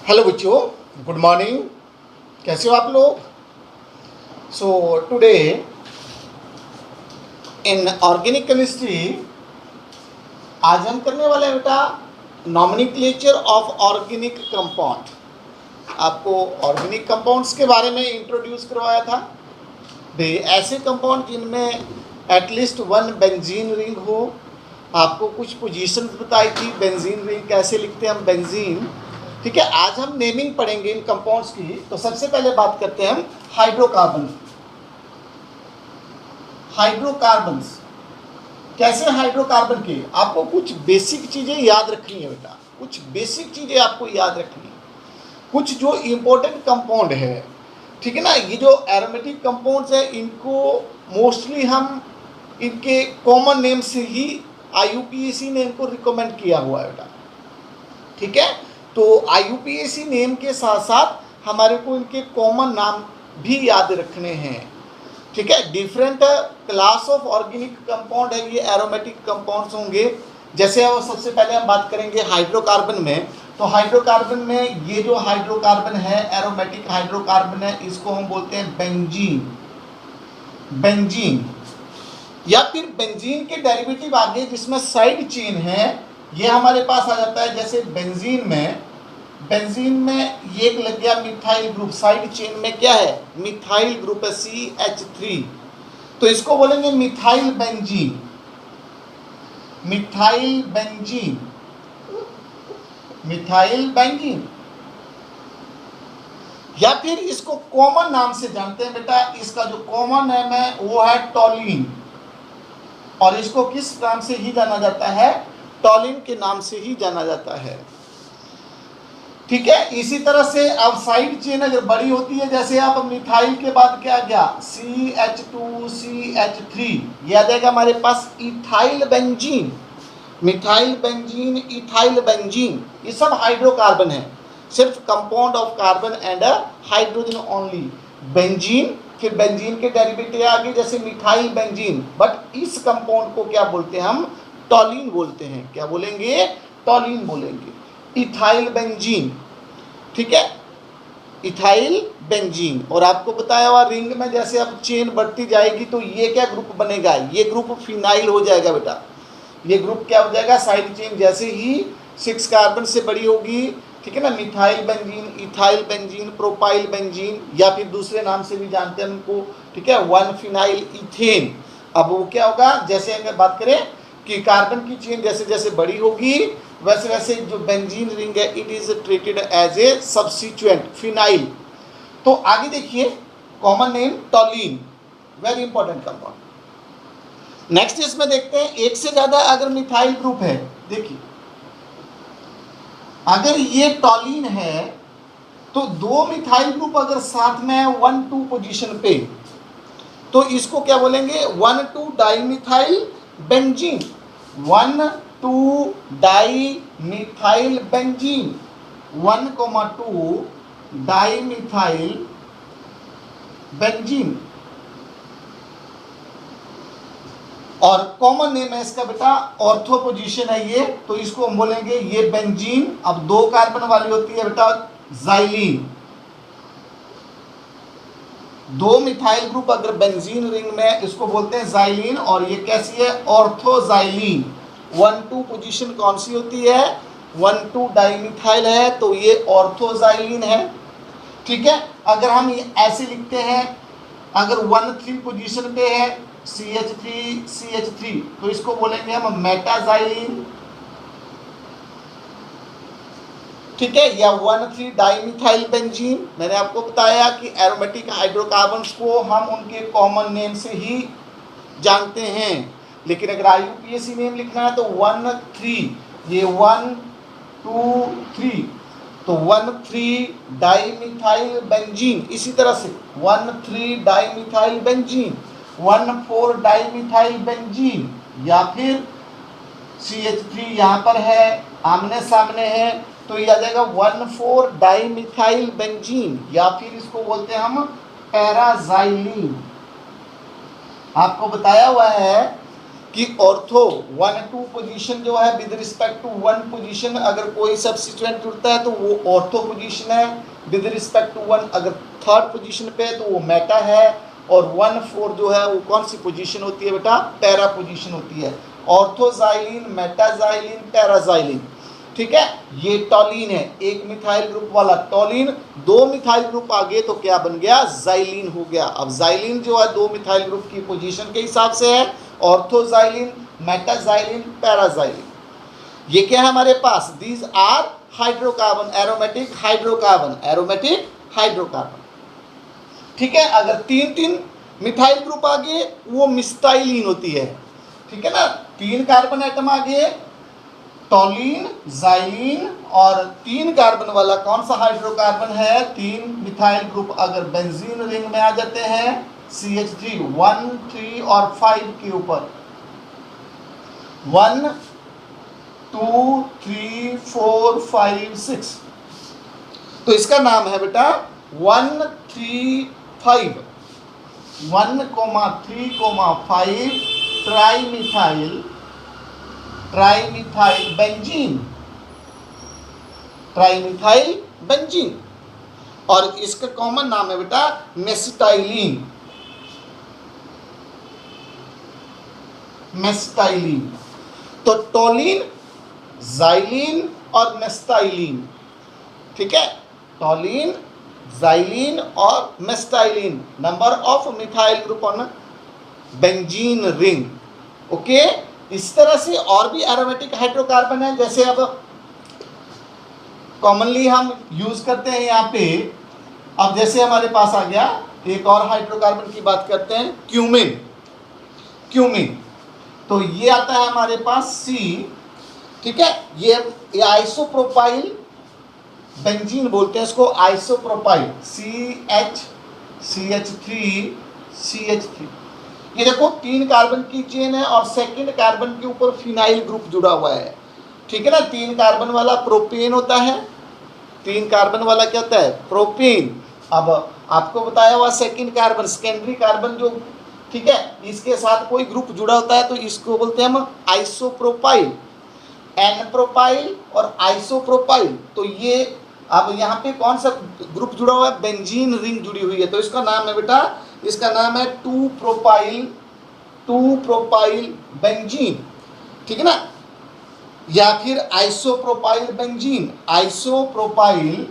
Hello बच्चों, good morning. कैसे हो आप लोग? So today in organic chemistry आज हम करने वाले हैं बेटा नॉमेनक्लेचर ऑफ ऑर्गेनिक कंपाउंड। आपको ऑर्गेनिक कंपाउंड्स के बारे में इंट्रोड्यूस करवाया था। ऐसे कंपाउंड जिनमें एटलीस्ट वन बेंजीन रिंग हो। आपको कुछ पोजीशंस बताई थी, बेंजीन रिंग कैसे लिखते हैं हम, बेंजीन। ठीक है, आज हम नेमिंग पढ़ेंगे इन कंपाउंड्स की। तो सबसे पहले बात करते हैं हम हाइड्रोकार्बन। हाइड्रोकार्बन्स कैसे हाइड्रोकार्बन के, आपको कुछ बेसिक चीजें याद रखनी है बेटा, कुछ बेसिक चीजें आपको याद रखनी है, कुछ जो इंपॉर्टेंट कंपाउंड है। ठीक है ना, ये जो एरोमेटिक कंपाउंड्स है इनको मोस्टली हम इनके कॉमन नेम से ही IUPAC ने इनको रिकमेंड किया हुआ है बेटा। ठीक है, तो IUPAC नेम के साथ साथ हमारे को इनके कॉमन नाम भी याद रखने हैं। ठीक है, different class of organic compound है, ये एरोमेटिक कंपाउंड्स होंगे। जैसे अब सबसे पहले हम बात करेंगे हाइड्रोकार्बन में। तो हाइड्रोकार्बन में ये जो हाइड्रोकार्बन है, एरोमेटिक हाइड्रोकार्बन है, इसको हम बोलते हैं बेंजीन। बेंजीन या फिर बेंजीन के डेरिवेटिव आगे जिसमें साइड चेन है, ये हमारे पास आ जाता है। जैसे बेंजीन में ये एक लग गया मिथाइल ग्रुप, साइड चेन में क्या है, मिथाइल ग्रुप है CH3, तो इसको बोलेंगे methyl benzene. Methyl benzene, methyl benzene. या फिर इसको कॉमन नाम से जानते हैं बेटा, इसका जो कॉमन नेम है वो है टॉलिन, और इसको किस नाम से ही जाना जाता है, टॉलिन के नाम से ही जाना जाता है। ठीक है, इसी तरह से अब साइड चेन अगर बड़ी होती है, जैसे आप मिथाइल के बाद क्या गया CH2 CH3, ये आ जाएगा हमारे पास ethyl benzene. Methyl benzene, ethyl benzene, ये सब हाइड्रोकार्बन है, सिर्फ compound of carbon and hydrogen only. Benzene, फिर बेंजीन के डेरिवेटिव आगे जैसे मिथाइल बेंजीन, बट इस कंपाउंड को क्या बोलते हैं हम, टॉलिन बोलते हैं। क्या बोलेंगे, टॉलिन बोलेंगे, इथाइल बेंजीन। ठीक है, इथाइल बेंजीन। और आपको बताया हुआ रिंग में जैसे अब चेन बढ़ती जाएगी तो ये क्या ग्रुप बनेगा, ये ग्रुप फिनाइल हो जाएगा बेटा। ये ग्रुप क्या हो जाएगा, साइड चेन जैसे ही 6 कार्बन से बड़ी होगी, ठीक है ना, methyl benzene, ethyl benzene, propyl benzene, या फिर दूसरे नाम से भी जानते हैं उनको। ठीक है, 1 फिनाइल इथेन। अब वो क्या होगा, जैसे अगर बात करें कि कार्बन की चेन जैसे जैसे बड़ी होगी वैसे वैसे जो बेंजीन रिंग है it is treated as a substituent phenyl. तो आगे देखिए, common name toluene, very important compound. Next इसमें देखते हैं, एक से ज्यादा अगर मिथाइल ग्रुप है, देखिए अगर ये टॉलिन है तो 2 मिथाइल ग्रुप अगर साथ में है 1-2 पोजीशन पे, तो इसको क्या बोलेंगे, 1,2 dimethyl benzene. 1,2 dimethyl benzene, 1,2 dimethyl benzene. और कॉमन नेम है इसका बेटा, ऑर्थो पोजीशन है ये, तो इसको हम बोलेंगे ये बेंजीन। अब 2 कार्बन वाली होती है बेटा जाइलीन। 2 मिथाइल ग्रुप अगर बेंजीन रिंग में, इसको बोलते हैं जाइलीन, और ये कैसी है, ऑर्थोजाइलीन। 1-2 पोजीशन कौन सी होती है, 1,2 डाइमिथाइल है, तो ये ऑर्थोजाइलीन है। ठीक है, अगर हम ये ऐसे लिखते हैं, अगर 1-3 पोजीशन पे है CH3 तो इसको बोलेंगे हम मेटाजाइलीन। ठीक है, या 1,3 डाइमिथाइल बेंजीन। मैंने आपको बताया कि एरोमेटिक हाइड्रोकार्बन्स को हम उनके कॉमन नेम से ही जानते हैं, लेकिन अगर IUPAC नेम लिखना है तो 1,3, ये 1, 2, 3, तो 1,3 डाइमिथाइल बेंजीन। इसी तरह से 1,3 डाइमिथाइल बेंजीन, 1,4 डाइमिथाइल बेंजीन, या फिर CH3 यहाँ पर है, आमने सामने है, तो ये आ जाएगा 1,4 डाइमिथाइल बेंजीन, या फिर इसको बोलते हैं हम पैराजाइलीन। आपको बताया हुआ है कि ऑर्थो 1 2 पोजीशन जो है विद रिस्पेक्ट टू 1 पोजीशन, अगर कोई सब्स्टिट्यूएंट जुड़ता है तो वो ऑर्थो पोजीशन है विद रिस्पेक्ट टू 1, अगर थर्ड पोजीशन पे है तो वो मेटा है, और 1 4 जो है वो कौन सी पोजीशन होती है बेटा, पैरा पोजीशन होती है। ऑर्थोजाइलिन, मेटाजाइलिन, पैराजाइलिन, ठीक है। ये टॉलिन है, एक मिथाइल ग्रुप वाला टॉलिन, 2 मिथाइल ग्रुप आगे तो क्या बन गया, जाइलिन हो गया। अब जाइलिन जो है 2 मिथाइल ग्रुप की पोजीशन के हिसाब से है, ऑर्थोजाइलिन, मेटाजाइलिन, पैराजाइलिन। ये क्या है हमारे पास, these are hydrocarbon, aromatic hydrocarbon, aromatic hydrocarbon, ठीक है। अगर 3 मिथाइल ग्रुप आगे वो मिस्टाइलिन होती है, ठीक है ना। 3 कार्बन एटम आगे टॉलिन, जाइलिन, और 3 कार्बन वाला कौन सा हाइड्रोकार्बन है, 3 मिथाइल ग्रुप अगर बेंजीन रिंग में आ जाते हैं, CH3 1 3 और 5 के ऊपर, 1 2 3 4 5 6, तो इसका नाम है बेटा 1 3 5, 1 3 5 ट्राइमिथाइल बेंजीन, ट्राइमिथाइल बेंजीन, और इसका कॉमन नाम है बेटा मेसिटाइलिन, मेसिटाइलिन। तो टॉलिन, जाइलिन और मेस्टाइलिन, ठीक है, टॉलिन, जाइलिन और mesitylene, number of methyl group on benzene ring, okay. इस तरह से और भी एरोमेटिक हाइड्रोकार्बन है, जैसे अब कॉमनली हम यूज करते हैं यहाँ पे। अब जैसे हमारे पास आ गया एक और हाइड्रोकार्बन की बात करते हैं, क्यूमिन, क्यूमिन, तो ये आता है हमारे पास C, ठीक है। ये आइसोप्रोपाइल बेंजीन बोलते हैं इसको, आइसोप्रोपाइल, CH3 CH3। ये देखो 3 कार्बन की चेन है और सेकंड कार्बन के ऊपर फिनाइल ग्रुप जुड़ा हुआ है, ठीक है ना। 3 कार्बन वाला प्रोपेन होता है, 3 कार्बन वाला क्या होता है, प्रोपेन। अब आपको बताया हुआ सेकंड कार्बन, सेकेंडरी कार्बन जो, ठीक है, इसके साथ कोई ग्रुप जुड़ा होता है तो इसको बोलते हैं हम आइसोप्रोपाइल, एन प्रोपाइल और आइसोप्रोपाइल। तो ये अब यहाँ पे कौन सा ग्रुप जुड़ा हुआ है, बेंजीन रिंग जुड़ी हुई है, तो इसका नाम है बेटा, इसका नाम है 2 प्रोपाइल बेंजीन, ठीक है ना, या फिर आइसोप्रोपाइल बेंजीन, आइसोप्रोपाइल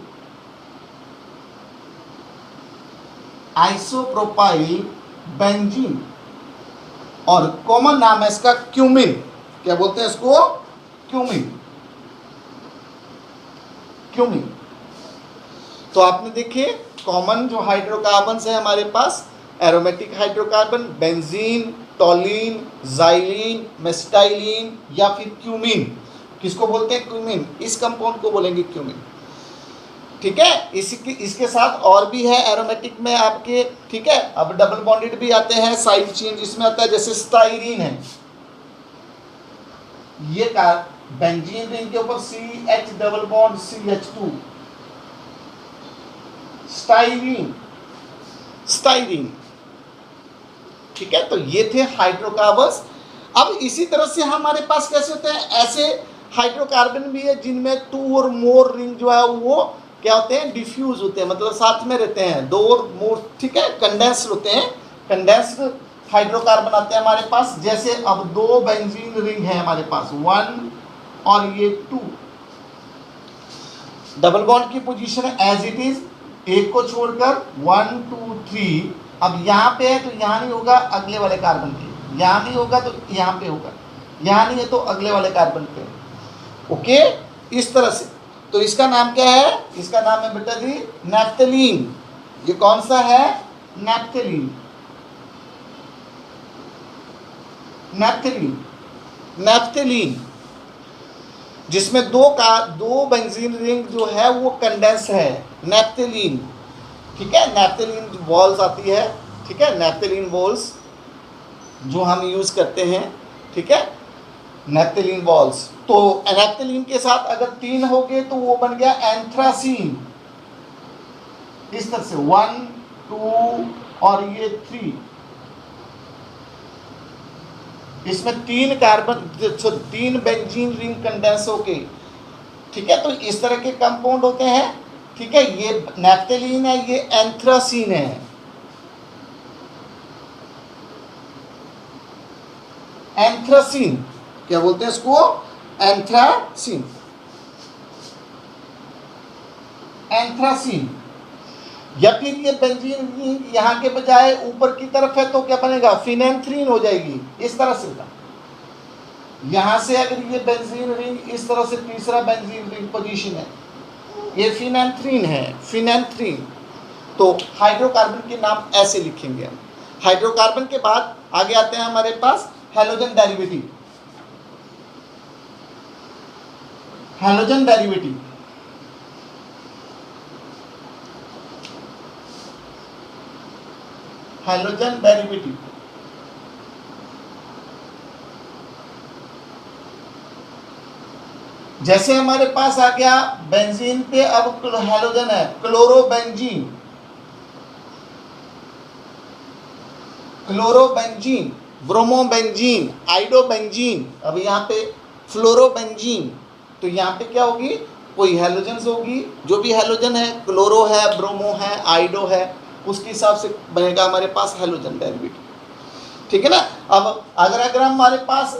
बेंजीन। और कॉमन नाम है इसका क्यूमिन, क्या बोलते हैं इसको, क्यूमिन, क्यूमिन। तो आपने देखे कॉमन जो हाइड्रोकार्बन है हमारे पास, aromatic hydrocarbon, benzene, toluene, xylene, mesitylene या फिर क्यूमिन। किसको बोलते हैं, क्यूमिन, इस कंपाउंड को बोलेंगे क्यूमिन, ठीक है। इसके साथ और भी है एरोमेटिक में आपके, ठीक है। अब डबल बॉन्डेड भी आते हैं, साइड चेन जिसमें आता है, जैसे स्टाइरीन है, ये का बेंजीन रिंग के ऊपर CH double bond CH2, styrene, styrene, ठीक है। तो ये थे हाइड्रोकार्बन्स। अब इसी तरह से हमारे पास कैसे होते हैं, ऐसे हाइड्रोकार्बन भी है जिनमें 2 और मोर रिंग जो है वो क्या होते हैं, डिफ्यूज होते हैं, मतलब साथ में रहते हैं, 2 और मोर, ठीक है, कंडेंस्ड होते हैं, कंडेंस्ड हाइड्रोकार्बन आते हैं हमारे पास। जैसे अब 2 बेंजीन रिंग है हमारे पास, 1 और ये 2, डबल बॉन्ड की पोजीशन है एज इट इज, एक को छोड़कर 1 2 3। अब यहाँ पे है तो यहाँ नहीं होगा, अगले वाले कार्बन पे, यहाँ नहीं होगा तो यहाँ पे होगा, यहाँ नहीं है तो अगले वाले कार्बन पे, ओके, इस तरह से। तो इसका नाम क्या है, इसका नाम है बेटा जी नैप्थलीन। ये कौन सा है, नैप्थलीन, नैप्थलीन, नैप्थलीन, जिसमें 2 बेंजीन रिंग जो है वो कंडेंस है, नैप्थलीन, ठीक है। नैप्थलीन बॉल्स आती है, ठीक है, नैप्थलीन बॉल्स जो हम यूज करते हैं, ठीक है, नैप्थलीन बॉल्स। तो नैप्थलीन के साथ अगर 3 हो गए तो वो बन गया एंथ्रासीन, इस तरह से 1 2 और ये 3, इसमें 3 बेंजीन रिंग कंडेंस होके, ठीक है, तो इस तरह के कंपाउंड होते हैं, ठीक है। ये नैफ्थेलीन है, ये एंथ्रासीन है। एंथ्रासीन क्या बोलते हैं इसको? एंथ्रासीन। एंथ्रासीन या फिर ये बेंजीन यहाँ के बजाय ऊपर की तरफ है तो क्या बनेगा? फिनेंथ्रीन हो जाएगी, इस तरह से। यहाँ से अगर ये बेंजीन रिंग इस तरह से तीसरा बेंजीन रिंग पोजीशन है, ये फिनेंथ्रीन है, फिनेंथ्रीन। तो हाइड्रोकार्बन के नाम ऐसे लिखेंगे हम। हाइड्रोकार्बन के बाद आगे आते हैं हमारे पास halogen derivative. Halogen derivative halogen derivative जैसे हमारे पास आ गया बेंजीन पे, अब हैलोजन है, क्लोरोबेंजीन, क्लोरोबेंजीन, ब्रोमोबेंजीन, आइडोबेंजीन, अब यहाँ पे फ्लोरोबेंजीन। तो यहाँ पे क्या होगी? कोई हैलोजन होगी, जो भी हैलोजन है, क्लोरो है, ब्रोमो है, आइडो है, उसके हिसाब से बनेगा हमारे पास हैलोजन डेरिवेटिव, ठीक है ना। अब अगर हमारे पास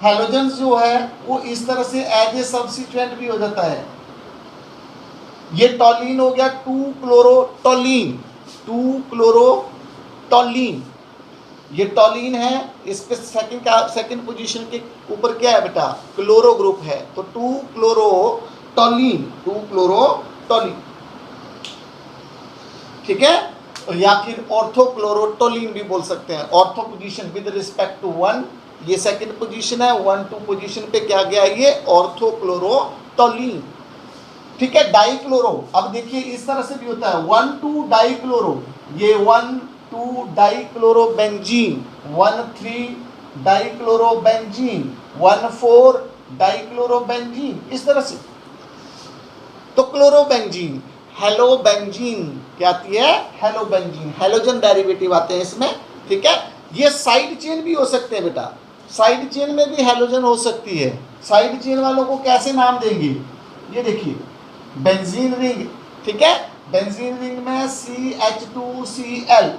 हैलोजन जो है वो इस तरह से एज ए सब्स्टिट्यूएंट भी हो जाता है। ये टॉलीन हो गया, 2-क्लोरोटोलीन, 2-क्लोरोटोलीन, ये टॉलीन है। इसके सेकंड पोजीशन के ऊपर क्या है बेटा? क्लोरो ग्रुप है, तो 2-क्लोरोटोलीन, 2-क्लोरोटोलीन, ठीक है। या फिर ऑर्थोक्लोरोटोलीन भी बोल सकते हैं। Ortho position with respect to 1, ये सेकंड पोजीशन है, 1-2 पोजीशन पे क्या गया? ये ऑर्थोक्लोरोटोलीन, ठीक है। डाइक्लोरो, अब देखिए इस तरह से भी होता है, 1-2 डाइक्लोरो, ये 1-2 डाइक्लोरोबेंजीन, 1-3 डाइक्लोरोबेंजीन, 1-4 डाइक्लोरोबेंजीन, इस तरह से। तो क्लोरोबेंजीन, हेलोबेंजीन क्या आती है? हेलोबेंजीन, हेलोजन डेरिवेटिव आते हैं इसमें, ठीक है। ये साइड चेन भी हो सकते हैं बेटा, साइड चेन में भी हेलोजन हो सकती है। साइड चेन वालों को कैसे नाम देंगे? ये देखिए बेंजीन रिंग, ठीक है, बेंजीन रिंग में CH2Cl,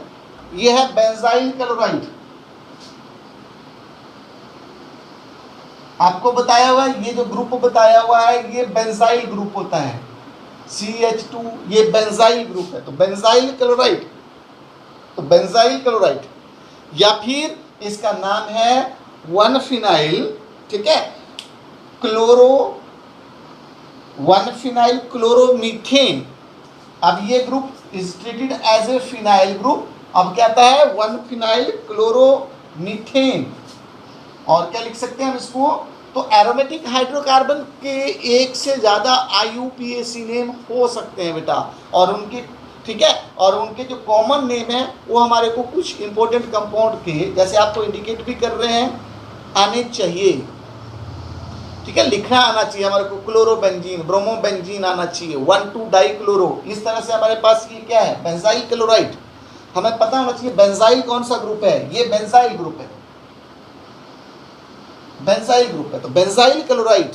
ये है बेंजाइल क्लोराइड। आपको बताया हुआ है, ये जो ग्रुप बताया हुआ है ये बेंजाइल ग्रुप होता है, CH2, ये बेंजाइल ग्रुप है, तो बेंजाइल क्लोराइड, तो बेंजाइल क्लोराइड। या फिर इसका नाम है 1-फिनाइल, ठीक है, 1-फिनाइल क्लोरोमीथेन। अब ये group is treated as a phenyl group. अब क्या आता है? One phenyl chloromethane. और क्या लिख सकते हैं हम इसको? तो एरोमेटिक हाइड्रोकार्बन के एक से ज़्यादा IUPAC नेम हो सकते हैं बेटा, और उनके, ठीक है, और उनके जो कॉमन नेम है वो हमारे को कुछ इंपॉर्टेंट कंपाउंड के, जैसे आपको इंडिकेट भी कर रहे हैं, आने चाहिए, ठीक है, लिखना आना चाहिए हमारे को। क्लोरोबेंजीन, ब्रोमोबेंजीन आना चाहिए, 1-2 डाइक्लोरो, इस तरह से हमारे पास ये क्या है? Benzyl chloride. हमें पता होना चाहिए बेंजाइल कौन सा ग्रुप है, ये बेंजाइल ग्रुप है, बेंजाइल ग्रुप है, तो benzyl chloride,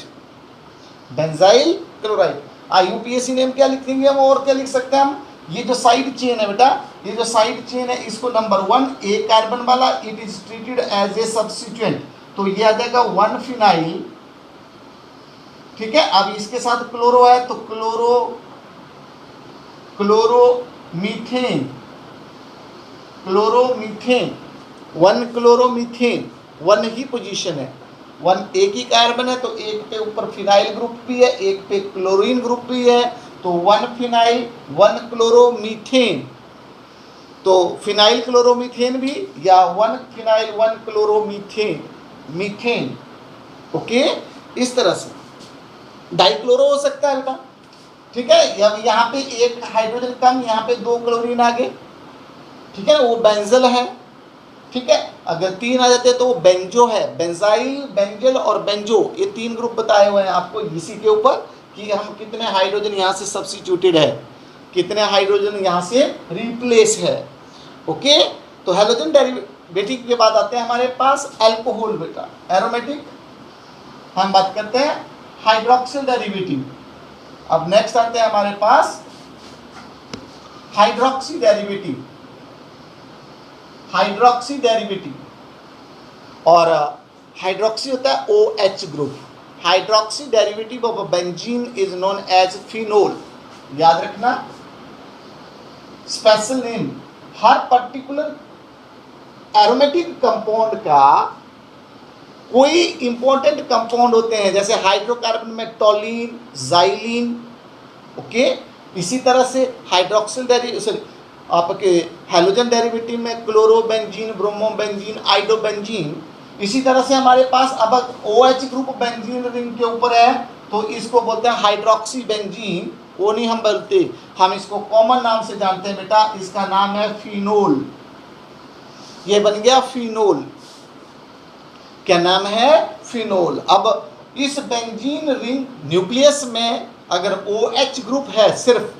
benzyl chloride. IUPAC name क्या लिखेंगे हम, और क्या लिख सकते हैं हम? ये जो साइड चेन है बेटा, ये जो साइड चेन है, इसको नंबर 1 A कार्बन वाला, it is treated as a substituent, तो ये आ जाएगा 1-फिनाइल, ठीक है। अब इसके साथ क्लोरो है, तो क्लोरोमीथेन, क्लोरोमीथेन, 1 क्लोरोमीथेन, 1 ही पोजीशन है, 1 एक ही कार्बन है, तो एक पे ऊपर फिनाइल ग्रुप भी है, एक पे क्लोरीन ग्रुप भी है, तो 1-फिनाइल 1 क्लोरोमीथेन, तो फिनाइल क्लोरोमीथेन भी, या 1-फिनाइल 1 क्लोरोमीथेन, मीथेन, ओके, इस तरह से। डाइक्लोरो हो सकता है बेटा, ठीक है। यहाँ पे एक हाइड्रोजन कम, यहाँ पे 2 क्लोरीन आगे, ठीक है, वो बेंजल है, ठीक है। अगर 3 आ जाते तो वो बेंजो है, बेंजाइल, बेंजल और बेंजो, ये 3 ग्रुप बताए हुए हैं आपको इसी के ऊपर, कि हम कितने हाइड्रोजन यहाँ से सब्स्टिट्यूटेड है, कितने हाइड्रोजन यहाँ से रिप्लेस है, ओके। तो हैलोजन एरोमेटिक के बाद आते हैं हमारे पास अल्कोहल बेटा, एरोमेटिक। हम बात करते हैं हाइड्रोक्सिल डेरिवेटिव। अब नेक्स्ट आते हैं हमारे पास हाइड्रोक्सी डेरिवेटिव, हाइड्रोक्सी डेरिवेटिव। और हाइड्रोक्सी होता है OH group. Hydroxy derivative of benzene is known as phenol. याद रखना, स्पेशल नेम, हर पर्टिकुलर एरोमेटिक कंपाउंड का कोई इंपॉर्टेंट कंपाउंड होते हैं, जैसे हाइड्रोकार्बन में टॉलिन, जाइलिन, ओके। इसी तरह से हाइड्रोक्सिल सॉरी आपके हैलोजन डेरिवेटिव में क्लोरोबेंजीन, ब्रोमोबेंजीन, आइडोबेंजीन। इसी तरह से हमारे पास अब OH ग्रुप बेंजीन रिंग के ऊपर है तो इसको बोलते हैं हाइड्रोक्सी बेंजीन। वो नहीं हम बोलते, हम इसको कॉमन नाम से जानते हैं बेटा, इसका नाम है फिनोल। ये बन गया फिनोल। क्या नाम है? फिनोल। अब इस बेंजीन रिंग न्यूक्लियस में अगर OH ग्रुप है सिर्फ,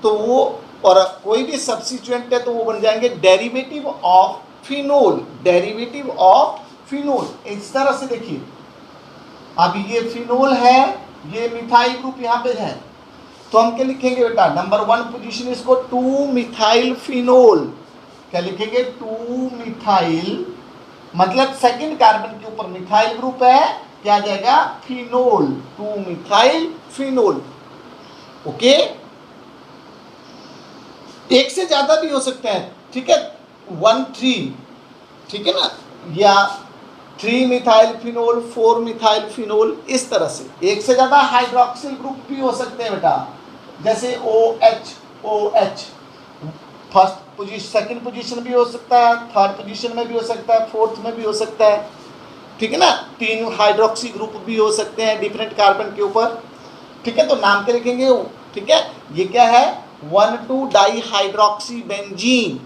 तो वो और कोई भी सब्स्टिट्यूएंट है तो वो बन जाएंगे derivative of phenol, derivative of phenol. इस तरह से देखिए, अब ये फिनोल है, ये मिथाइल ग्रुप यहाँ पे है, तो हम क्या लिखेंगे बेटा? नंबर 1 पोजीशन इसको 2 मिथाइल फिनोल। क्या लिखेंगे? 2 मिथाइल, मतलब सेकंड कार्बन के ऊपर मिथाइल ग्रुप है, क्या आ जाएगा? Phenol, 2 methyl phenol. ओके, एक से ज्यादा भी हो सकते हैं, ठीक है, 1 3, ठीक है ना, या 3 मिथाइल फिनोल, 4 मिथाइल फिनोल, इस तरह से एक से ज्यादा हाइड्रोक्सिल ग्रुप भी हो सकते हैं बेटा, जैसे OH first position, second position भी हो सकता है, थर्ड पोजीशन में भी हो सकता है, फोर्थ में भी हो सकता है, ठीक है ना। 3 हाइड्रोक्सी ग्रुप भी हो सकते हैं डिफरेंट कार्बन के ऊपर, ठीक है। तो नाम क्या लिखेंगे? ठीक है, ये क्या है? 1,2 di hydroxy benzene,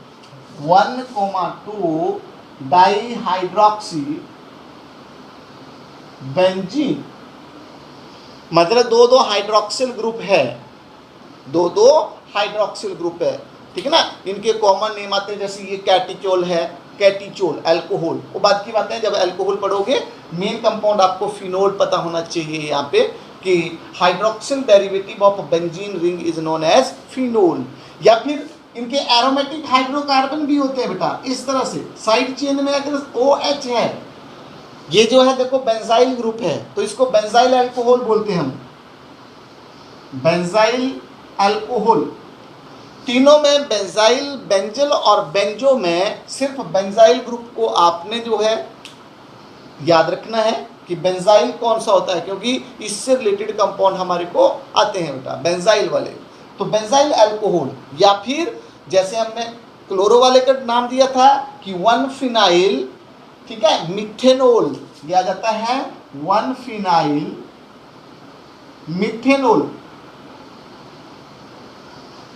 1,2 di hydroxy benzene, मतलब 2 हाइड्रोक्सिल ग्रुप है, 2 हाइड्रोक्सिल ग्रुप है, ठीक है ना। इनके कॉमन नेम आते हैं, जैसे ये कैटिचोल है, कैटिचोल अल्कोहल, वो बात की बात है, जब अल्कोहल पढ़ोगे मेन कंपाउंड आपको फिनोल पता होना चाहिए यहाँ पे, कि hydroxyl derivative of benzene ring is known as phenol. या फिर इनके एरोमेटिक हाइड्रोकार्बन भी होते हैं बेटा, इस तरह से साइड चेन में अगर OH है, ये जो है देखो बेंजाइल ग्रुप है, तो इसको बेंजाइल अल्कोहल बोलते हैं हम, बेंजाइल अल्कोहल। तीनों में बेंजाइल, बेंजल और बेंजो में सिर्फ बेंजाइल ग्रुप को आपने जो है याद रखना है कि बेंजाइल कौन सा होता है, क्योंकि इससे रिलेटेड कंपाउंड हमारे को आते हैं बेटा, बेंजाइल वाले। तो बेंजाइल अल्कोहल, या फिर जैसे हमने क्लोरो वाले का नाम दिया था कि 1 फिनाइल, ठीक है, मिथेनोल दिया जाता है, 1 फिनाइल मिथेनोल,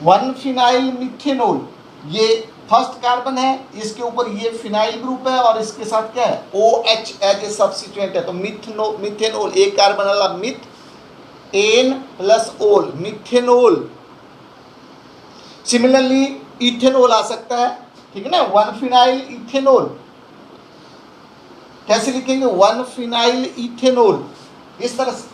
1 फिनाइल मिथेनोल। ये फर्स्ट कार्बन है, इसके ऊपर ये फिनाइल ग्रुप है और इसके साथ क्या है? OH एज ए सब्स्टिट्यूएंट है, तो मिथेनोल, एक कार्बन वाला मिथ, एन प्लस ओल, मिथेनोल। सिमिलरली इथेनॉल आ सकता है, ठीक है ना, 1 फिनाइल इथेनॉल। कैसे लिखेंगे? 1 फिनाइल इथेनॉल, इस तरह से।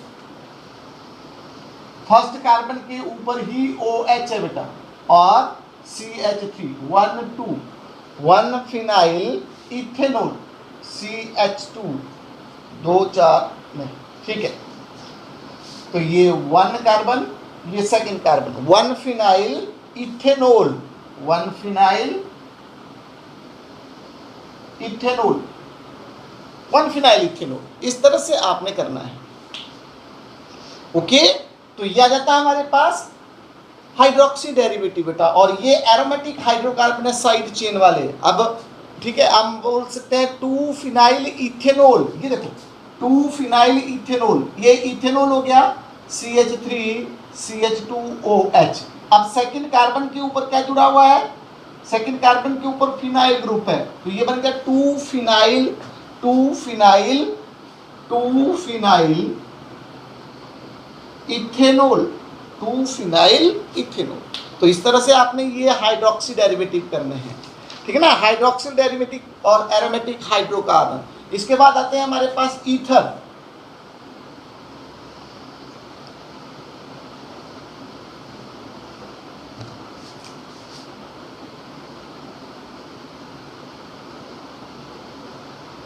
फर्स्ट कार्बन के ऊपर ही OH है बेटा और CH3, 1 2, 1 फिनाइल इथेनॉल, CH2, 2 4 नहीं, ठीक है। तो ये 1 कार्बन, ये second carbon, 1 phenyl ethanol, 1 phenyl ethanol, 1 phenyl ethanol, इस तरह से आपने करना है। ओके, तो यह आ जाता है हमारे पास हाइड्रोक्सी डेरिवेटिव बेटा, और ये एरोमेटिक हाइड्रोकार्बन है साइड चेन वाले। अब ठीक है, हम बोल सकते हैं 2 फिनाइल इथेनॉल, ये देखो 2 फिनाइल इथेनॉल, ये इथेनॉल हो गया, CH3 CH2OH। अब सेकंड कार्बन के ऊपर क्या जुड़ा हुआ है? सेकंड कार्बन के ऊपर फिनाइल ग्रुप है, तो ये बन गया 2 फिनाइल इथेनॉल, 2 फिनाइल इथेनॉल। तो इस तरह से आपने ये हाइड्रोक्सी डेरिवेटिव करने हैं। ठीक है ना, हाइड्रोक्सिल डेरिवेटिव और एरोमेटिक हाइड्रोकार्बन। इसके बाद आते हैं हमारे पास ईथर।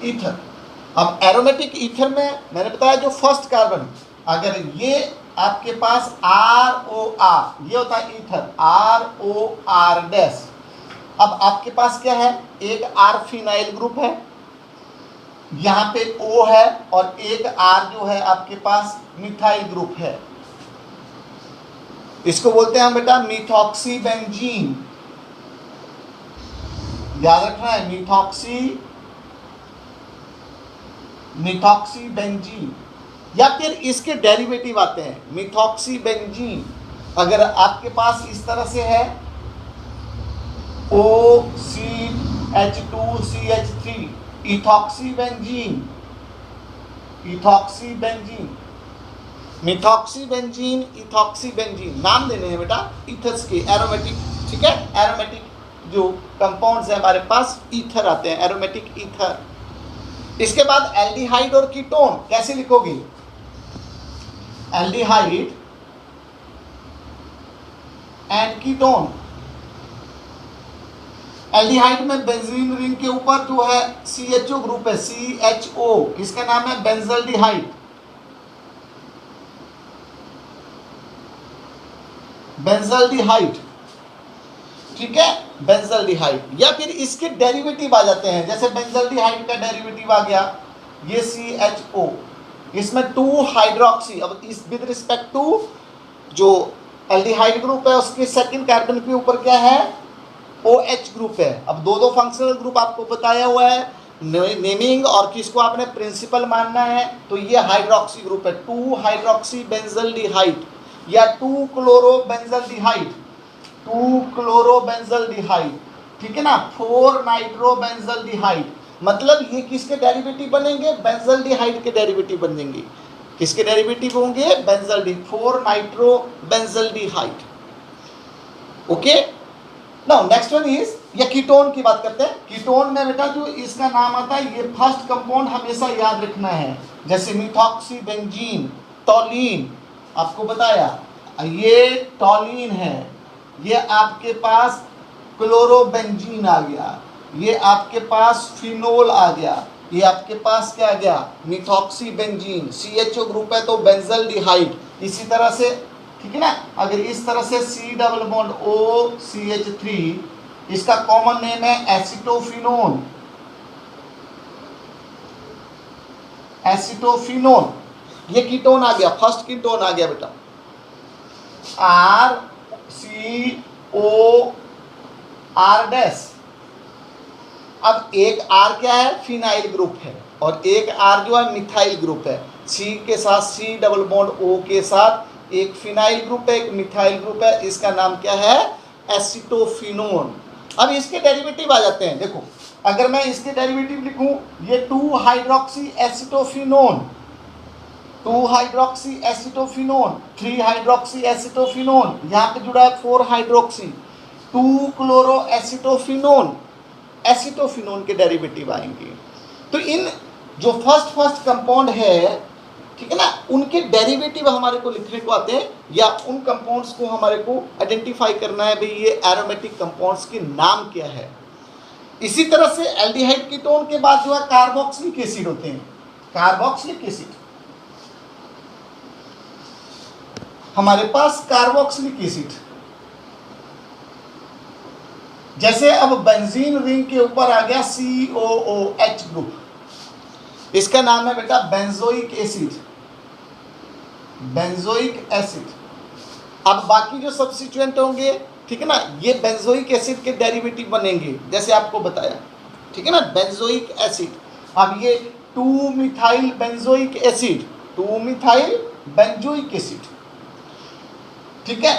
ईथर, अब एरोमेटिक ईथर में मैंने बताया जो फर्स्ट कार्बन, अगर ये आपके पास ROR, ये होता है ईथर, ROR डैश। अब आपके पास क्या है, एक R फिनाइल ग्रुप है, यहाँ पे O है, और एक R जो है आपके पास मिथाइल ग्रुप है। इसको बोलते हैं हम बेटा मिथॉक्सी बेंजीन, याद रखना है, मिथॉक्सी बेंजीन। या फिर इसके डेरिवेटिव आते हैं मिथॉक्सी बेंजीन। अगर आपके पास इस तरह से है OCH2CH3, ethoxy benzene, methoxy benzene, ethoxy benzene, नाम देने हैं बेटा ईथर्स के, एरोमेटिक। ठीक है, एरोमेटिक जो कंपाउंड्स है हमारे पास ईथर आते हैं, एरोमेटिक ईथर। इसके बाद एल्डिहाइड और कीटोन कैसे लिखोगे, एल्डिहाइड एंड कीटोन। एल्डिहाइड में बेंजीन रिंग के ऊपर जो है CHO ग्रुप है, CHO, इसका नाम है बेंजल्डिहाइड, बेंजल्डिहाइड। ठीक है, बेंजल्डिहाइड। या फिर इसके डेरिवेटिव आ जाते हैं, जैसे बेंजल्डिहाइड का डेरिवेटिव आ गया ये CHO, इसमें 2 हाइड्रोक्सी। अब इस विद रिस्पेक्ट टू जो एल्डिहाइड ग्रुप है उसके सेकंड कार्बन के ऊपर क्या है, OH ग्रुप है। अब दो फंक्शनल ग्रुप आपको बताया हुआ है, नेमिंग और किसको आपने प्रिंसिपल मानना है, तो ये हाइड्रोक्सी ग्रुप है, 2 हाइड्रोक्सी बेंजल्डिहाइड या 2 क्लोरो बेंजल्डिहाइड, 2 क्लोरो बेंजल्डिहाइड। ठीक है ना, 4 नाइट्रो बेंजल्डिहाइड। मतलब ये किसके डेरिवेटिव बनेंगे, बेंजल्डिहाइड के डेरिवेटिव बनेंगे। किसके डेरिवेटिव होंगे, बेंजल्डी, 4 nitro benzaldehyde. Okay, now next one is, ये कीटोन की बात करते हैं। कीटोन में बेटा जो इसका नाम आता है, ये फर्स्ट कंपाउंड हमेशा याद रखना है, जैसे मिथॉक्सी बेंजीन, टॉलीन, आपको बताया ये टॉलीन है, ये आपके पास क्लोरोबेंजीन आ गया, ये आपके पास फिनोल आ गया, ये आपके पास क्या आ गया, मिथॉक्सी बेंजीन, CHO ग्रुप है तो बेंजल्डिहाइड। इसी तरह से, ठीक है ना, अगर इस तरह से C डबल बॉन्ड OCH3, इसका कॉमन नेम है एसिटोफिनोन, एसिटोफिनोन, ये कीटोन आ गया, फर्स्ट कीटोन आ गया बेटा, RCOR डैश। अब एक R क्या है, फिनाइल ग्रुप है, और एक R जो है मिथाइल ग्रुप है। C के साथ C डबल बॉन्ड O के साथ एक फिनाइल ग्रुप है, एक मिथाइल ग्रुप है, इसका नाम क्या है, एसिटोफिनोन। अब इसके डेरिवेटिव आ जाते हैं, देखो अगर मैं इसके डेरिवेटिव लिखूं, ये 2 hydroxy acetophenone, 2 hydroxy acetophenone, 3 hydroxy acetophenone, यहाँ पे जुड़ा है 4 हाइड्रोक्सी, 2 क्लोरो एसिटोफिनोन, एसिटोफिनोन के डेरिवेटिव आएंगे। तो इन जो फर्स्ट कंपाउंड है, ठीक है ना, उनके डेरिवेटिव हमारे को लिखने को आते हैं, या उन कंपाउंड्स को हमारे को आइडेंटिफाई करना है, भाई ये एरोमेटिक कंपाउंड्स के नाम क्या है। इसी तरह से एल्डिहाइड कीटोन के बाद जो है कार्बोक्सिलिक एसिड होते हैं, कार्बोक्सिलिक एसिड, हमारे पास कार्बोक्सिलिक एसिड, जैसे अब बेंजीन रिंग के ऊपर आ गया COOH ग्रुप, इसका नाम है बेटा बेंजोइक एसिड, बेंजोइक एसिड। अब बाकी जो सब्स्टिट्यूएंट होंगे, ठीक है ना, ये बेंजोइक एसिड के डेरिवेटिव बनेंगे, जैसे आपको बताया, ठीक है ना, बेंजोइक एसिड। अब ये 2 methyl benzoic acid, 2 methyl benzoic acid, ठीक है,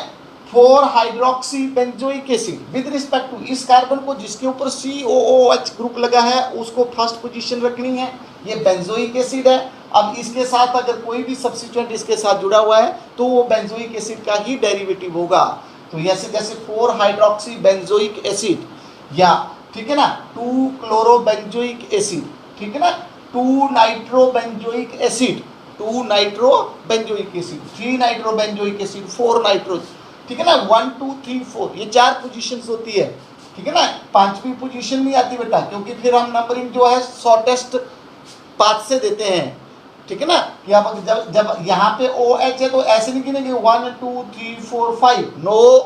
4 hydroxy benzoic acid. With respect to इस कार्बन को जिसके ऊपर COOH ग्रुप लगा है, उसको फर्स्ट पोजीशन रखनी है, ये बेंजोइक एसिड है। अब इसके साथ अगर कोई भी सब्स्टिट्यूएंट इसके साथ जुड़ा हुआ है तो वो बेंजोइक एसिड का ही डेरिवेटिव होगा। तो जैसे जैसे 4 हाइड्रोक्सी बेंजोइक एसिड या ठीक है ना, 2 क्लोरोबेंजोइक एसिड, ठीक है ना, 2 nitrobenzoic acid, 2 nitrobenzoic acid, 3 nitrobenzoic acid, 4 nitro, ठीक है ना, 1 2 3 4, ये 4 पोजीशंस होती है, ठीक है ना। पांचवी पोजीशन नहीं आती बेटा, क्योंकि फिर हम नंबरिंग जो है शॉर्टेस्ट पाथ से देते हैं, ठीक है ना। कि अब जब यहाँ पे OH है तो ऐसे नहीं गिनेंगे 1 2 3 4 5, नो,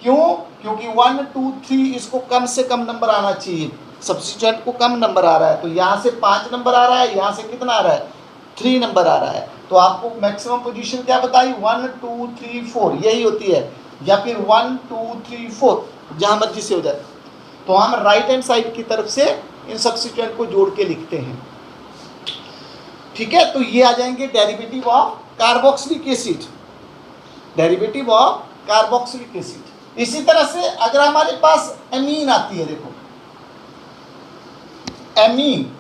क्यों, क्योंकि 1 2 3 इसको कम से कम नंबर आना चाहिए, सब्स्टिट्यूएंट को कम नंबर आ रहा है, तो यहाँ से 5 नंबर आ रहा है, यहाँ से कितना आ रहा है, 3 नंबर आ रहा है, तो आपको मैक्सिमम पोजीशन क्या बताई, 1 2 3 4 यही होती है, या फिर 1 2 3 4 जहाँ मर्जी से हो जाए। तो हम राइट हैंड साइड की तरफ से इन सब्स्टिट्यूएंट को जोड़ के लिखते हैं, ठीक है। तो ये आ जाएंगे derivative of carboxylic acid, derivative of carboxylic acid. इसी तरह से अगर हमारे पास एमीन आती है, देखो एमीन,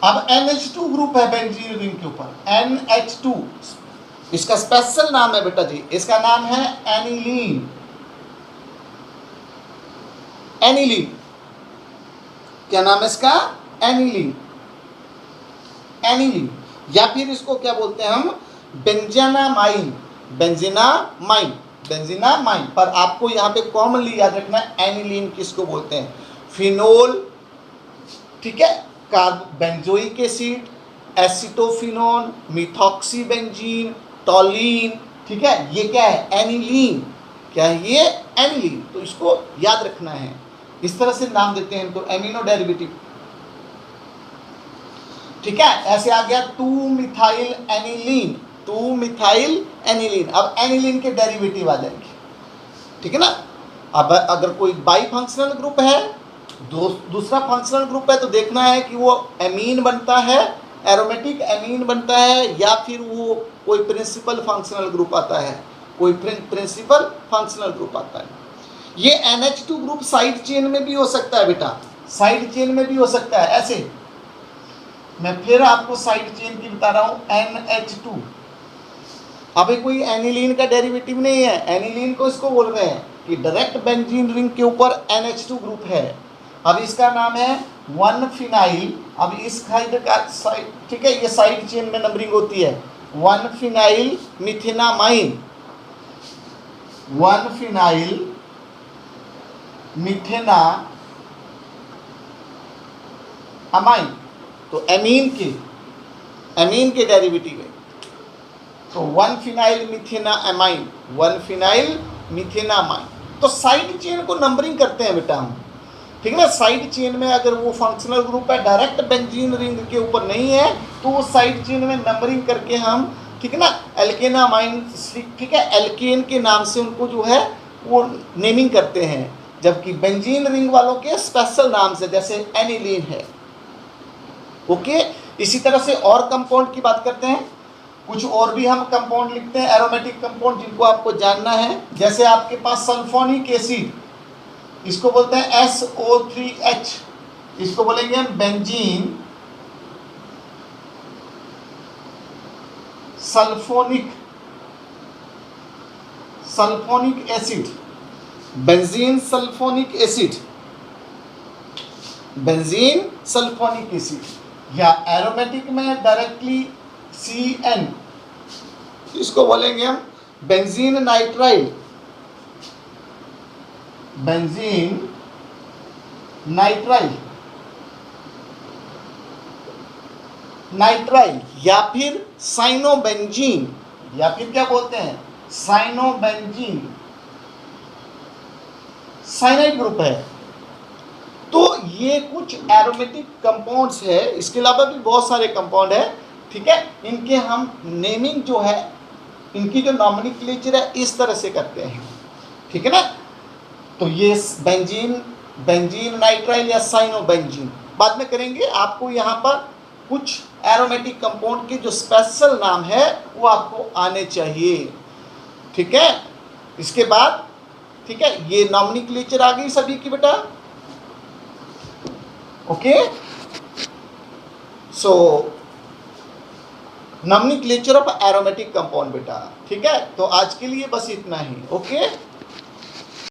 अब NH2 ग्रुप है बेंजीन रिंग के ऊपर, NH2, इसका स्पेशल नाम है बेटा जी, इसका नाम है एनिलीन, एनिलीन, क्या नाम है इसका, एनिलीन, एनिलीन, या फिर इसको क्या बोलते हैं हम, बेंजानामाइन, बेंजीनामाइन, बेंजीनामाइन, पर आपको यहाँ पे कॉमनली याद रखना है एनिलीन किसको बोलते हैं, फिनोल, ठीक है, कार्बोबेंजोइक एसिड, एसिटोफिनोन, मिथॉक्सीबेंजीन, टॉलीन, ठीक है, ये क्या है, एनिलीन, क्या है ये, एनिलीन, तो इसको याद रखना है, इस तरह से नाम देते हैं इनको, एमिनो डेरिवेटिव, ठीक है। ऐसे आ गया 2 मिथाइल एनिलीन, 2 मिथाइल एनिलीन, अब एनिलीन के डेरिवेटिव आ जाएंगे, ठीक है ना। अब अगर कोई बाई फंक्शनल ग्रुप है, दूसरा फंक्शनल ग्रुप है, तो देखना है कि वो एमीन बनता है, एरोमेटिक एमीन बनता है, या फिर वो कोई प्रिंसिपल फंक्शनल ग्रुप आता है, कोई प्रिंसिपल फंक्शनल ग्रुप आता है। ये NH2 ग्रुप साइड चेन में भी हो सकता है बेटा, साइड चेन में भी हो सकता है, ऐसे मैं फिर आपको साइड चेन की बता रहा हूँ, NH2, अभी कोई एनिलीन का डेरिवेटिव नहीं है, एनिलीन को इसको बोल रहे हैं कि डायरेक्ट बेंजीन रिंग के ऊपर NH2 ग्रुप है, अब इसका नाम है 1 फिनाइल, अब इस साइड का साइड, ठीक है, ये साइड चेन में नंबरिंग होती है, 1 फिनाइल मिथेनामाइन, 1 फिनाइल मिथेना अमाइन, तो एमीन के डेरिवेटिव है, तो 1 फिनाइल मिथेना अमाइन, 1 फिनाइल मिथेना अमाइन, तो साइड चेन को नंबरिंग करते हैं बेटा हम, ठीक है ना। साइड चेन में अगर वो फंक्शनल ग्रुप है, डायरेक्ट बेंजीन रिंग के ऊपर नहीं है, तो वो साइड चेन में नंबरिंग करके हम, ठीक है ना, एल्केनामाइन, ठीक है, एल्केन के नाम से उनको जो है वो नेमिंग करते हैं, जबकि बेंजीन रिंग वालों के स्पेशल नाम से, जैसे एनिलीन है, ओके। इसी तरह से और कंपाउंड की बात करते हैं, कुछ और भी हम कंपाउंड लिखते हैं, एरोमेटिक कंपाउंड, जिनको आपको जानना है, जैसे आपके पास सल्फोनिक एसिड, इसको बोलते हैं SO3H, इसको बोलेंगे हम benzene sulphonic acid, benzene sulphonic acid, benzene sulphonic acid, या एरोमेटिक में डायरेक्टली CN, इसको बोलेंगे हम benzene nitrile, benzene nitrile, nitrile, या फिर साइनोबेंजीन, या फिर क्या बोलते हैं, साइनोबेंजीन, साइनाइड ग्रुप है। तो ये कुछ एरोमेटिक कंपाउंड्स है, इसके अलावा भी बहुत सारे कंपाउंड है, ठीक है। इनके हम नेमिंग जो है, इनकी जो नॉमेनक्लेचर है, इस तरह से करते हैं, ठीक है ना। तो ये बेंजीन नाइट्राइल या साइनोबेंजीन बाद में करेंगे। आपको यहाँ पर कुछ एरोमेटिक कंपाउंड के जो स्पेशल नाम है वो आपको आने चाहिए, ठीक है। इसके बाद, ठीक है, ये नॉमेनक्लेचर आ गई सभी की बेटा, okay. So nomenclature of aromatic compound बेटा, ठीक है। तो आज के लिए बस इतना ही, ओके।